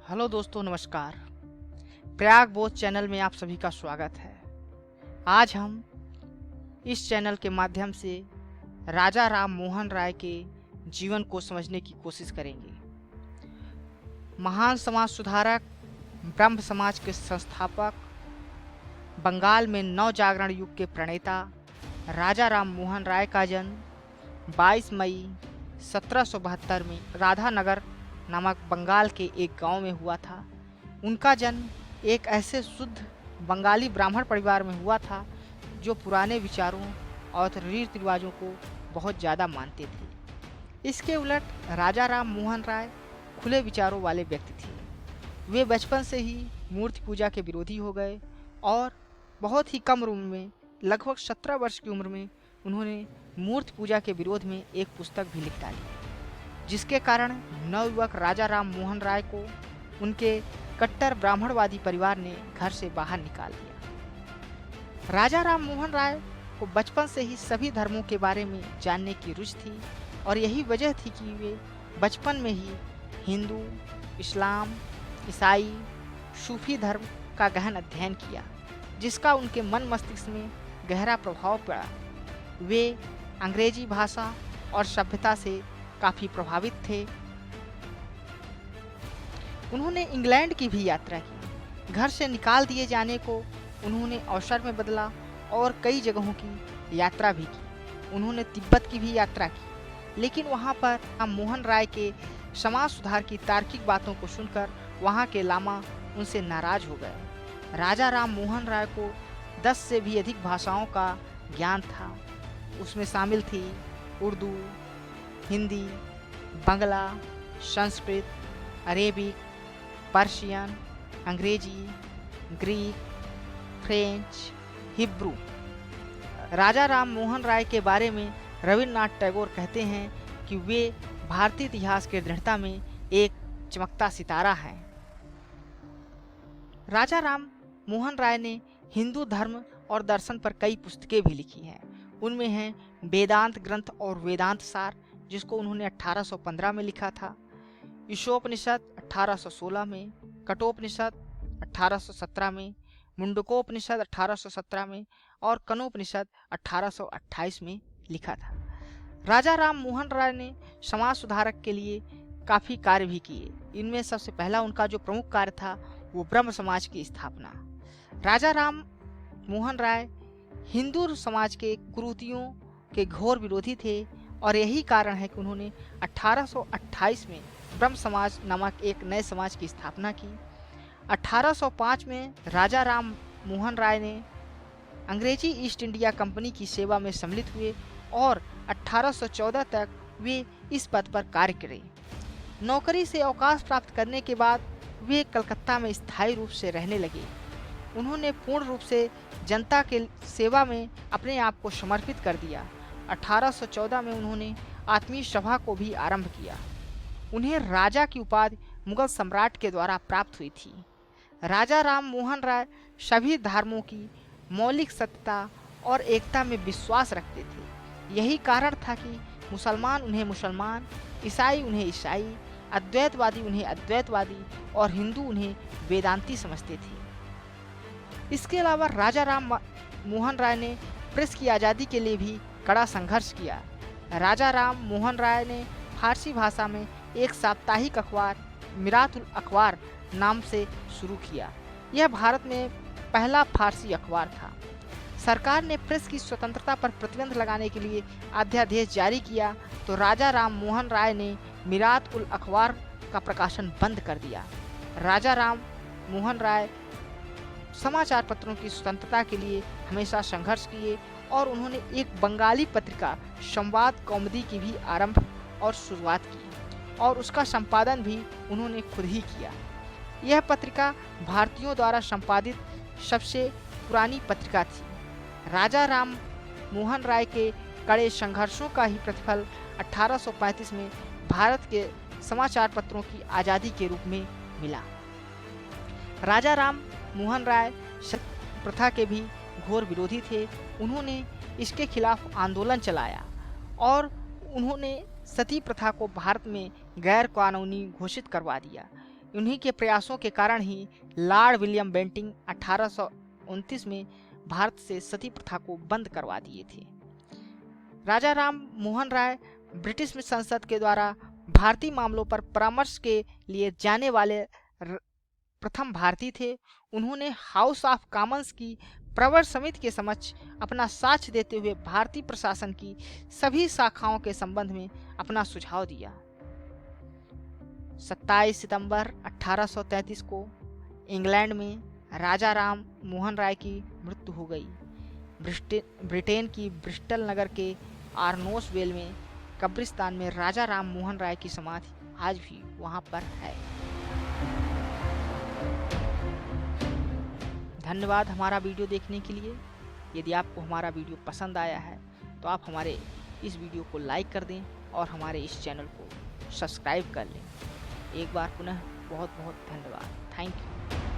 Hello दोस्तों, नमस्कार। प्रयाग बोध चैनल में आप सभी का स्वागत है। आज हम इस चैनल के माध्यम से राजा राम मोहन राय के जीवन को समझने की कोशिश करेंगे। महान समाज सुधारक, ब्रह्म समाज के संस्थापक, बंगाल में नव जागरण युग के प्रणेता राजा राम मोहन राय का जन्म 22 मई 1772 में राधानगर नामक बंगाल के एक गांव में हुआ था। उनका जन्म एक ऐसे शुद्ध बंगाली ब्राह्मण परिवार में हुआ था जो पुराने विचारों और रीति रिवाजों को बहुत ज़्यादा मानते थे। इसके उलट राजा राम मोहन राय खुले विचारों वाले व्यक्ति थे। वे बचपन से ही मूर्ति पूजा के विरोधी हो गए और बहुत ही कम उम्र में, लगभग 17 वर्ष की उम्र में, उन्होंने मूर्ति पूजा के विरोध में एक पुस्तक भी लिख डाली, जिसके कारण नवयुवक राजा राम मोहन राय को उनके कट्टर ब्राह्मणवादी परिवार ने घर से बाहर निकाल दिया। राजा राम मोहन राय को बचपन से ही सभी धर्मों के बारे में जानने की रुचि थी और यही वजह थी कि वे बचपन में ही हिंदू, इस्लाम, ईसाई, सूफी धर्म का गहन अध्ययन किया, जिसका उनके मन मस्तिष्क में गहरा प्रभाव पड़ा। वे अंग्रेजी भाषा और सभ्यता से काफ़ी प्रभावित थे। उन्होंने इंग्लैंड की भी यात्रा की। घर से निकाल दिए जाने को उन्होंने अवसर में बदला और कई जगहों की यात्रा भी की। उन्होंने तिब्बत की भी यात्रा की, लेकिन वहाँ पर राम मोहन राय के समाज सुधार की तार्किक बातों को सुनकर वहाँ के लामा उनसे नाराज हो गए। राजा राम मोहन राय को 10 से भी अधिक भाषाओं का ज्ञान था। उसमें शामिल थी उर्दू, हिंदी, बांग्ला, संस्कृत, अरेबिक, पर्शियन, अंग्रेजी, ग्रीक, फ्रेंच, हिब्रू। राजा राम मोहन राय के बारे में रविन्द्रनाथ टैगोर कहते हैं कि वे भारतीय इतिहास के दृढ़ता में एक चमकता सितारा है। राजा राम मोहन राय ने हिंदू धर्म और दर्शन पर कई पुस्तकें भी लिखी हैं। उनमें हैं वेदांत ग्रंथ और वेदांत सार, जिसको उन्होंने 1815 में लिखा था, ईशोपनिषद 1816 में, कठोपनिषद 1817 में, मुंडकोपनिषद 1817 में और कनोपनिषद 1828 में लिखा था। राजा राम मोहन राय ने समाज सुधारक के लिए काफ़ी कार्य भी किए। इनमें सबसे पहला उनका जो प्रमुख कार्य था वो ब्रह्म समाज की स्थापना। राजा राम मोहन राय हिंदू समाज के कुरीतियों के घोर विरोधी थे और यही कारण है कि उन्होंने 1828 में ब्रह्म समाज नामक एक नए समाज की स्थापना की। 1805 में राजा राम मोहन राय ने अंग्रेजी ईस्ट इंडिया कंपनी की सेवा में सम्मिलित हुए और 1814 तक वे इस पद पर कार्य करे। नौकरी से अवकाश प्राप्त करने के बाद वे कलकत्ता में स्थायी रूप से रहने लगे। उन्होंने पूर्ण रूप से जनता के सेवा में अपने आप को समर्पित कर दिया। 1814 में उन्होंने आत्मीय सभा को भी आरंभ किया। उन्हें राजा की उपाधि मुगल सम्राट के द्वारा प्राप्त हुई थी। राजा राम मोहन राय सभी धर्मों की मौलिक सत्यता और एकता में विश्वास रखते थे। यही कारण था कि मुसलमान उन्हें मुसलमान, ईसाई उन्हें ईसाई, अद्वैतवादी उन्हें अद्वैतवादी और हिंदू उन्हें वेदांती समझते थे। इसके अलावा राजा राम मोहन राय ने प्रेस की आज़ादी के लिए भी कड़ा संघर्ष किया। राजा राम मोहन राय ने फारसी भाषा में एक साप्ताहिक अखबार मिरात उल अखबार नाम से शुरू किया। यह भारत में पहला फारसी अखबार था। सरकार ने प्रेस की स्वतंत्रता पर प्रतिबंध लगाने के लिए अध्यादेश जारी किया तो राजा राम मोहन राय ने मिरात उल अखबार का प्रकाशन बंद कर दिया। राजा राम मोहन राय समाचार पत्रों की स्वतंत्रता के लिए हमेशा संघर्ष किए और उन्होंने एक बंगाली पत्रिका संवाद कौमुदी की भी आरंभ और शुरुआत की और उसका संपादन भी उन्होंने खुद ही किया। यह पत्रिका भारतीयों द्वारा संपादित सबसे पुरानी पत्रिका थी। राजा राम मोहन राय के कड़े संघर्षों का ही प्रतिफल 1835 में भारत के समाचार पत्रों की आज़ादी के रूप में मिला। राजा राम मोहन राय सती प्रथा के भी घोर विरोधी थे। उन्होंने इसके खिलाफ आंदोलन चलाया और उन्होंने सती प्रथा को भारत में गैर कानूनी घोषित करवा दिया। उन्हीं के प्रयासों के कारण ही लॉर्ड विलियम बेंटिंक 1829 में भारत से सती प्रथा को बंद करवा दिए थे। राजा राम मोहन राय ब्रिटिश संसद के द्वारा भारतीय मामलों पर परामर्श के लिए जाने वाले प्रथम भारतीय थे। उन्होंने हाउस ऑफ कॉमन्स की प्रवर समिति के समक्ष अपना साक्ष्य देते हुए भारतीय प्रशासन की सभी शाखाओं के संबंध में अपना सुझाव दिया। 27 सितंबर 1833 को इंग्लैंड में राजा राम मोहन राय की मृत्यु हो गई। ब्रिटेन की ब्रिस्टल नगर के आर्नोसवेल में कब्रिस्तान में राजा राम मोहन राय की समाधि आज भी वहां पर है। धन्यवाद हमारा वीडियो देखने के लिए। यदि आपको हमारा वीडियो पसंद आया है तो आप हमारे इस वीडियो को लाइक कर दें और हमारे इस चैनल को सब्सक्राइब कर लें। एक बार पुनः बहुत बहुत धन्यवाद। Thank you.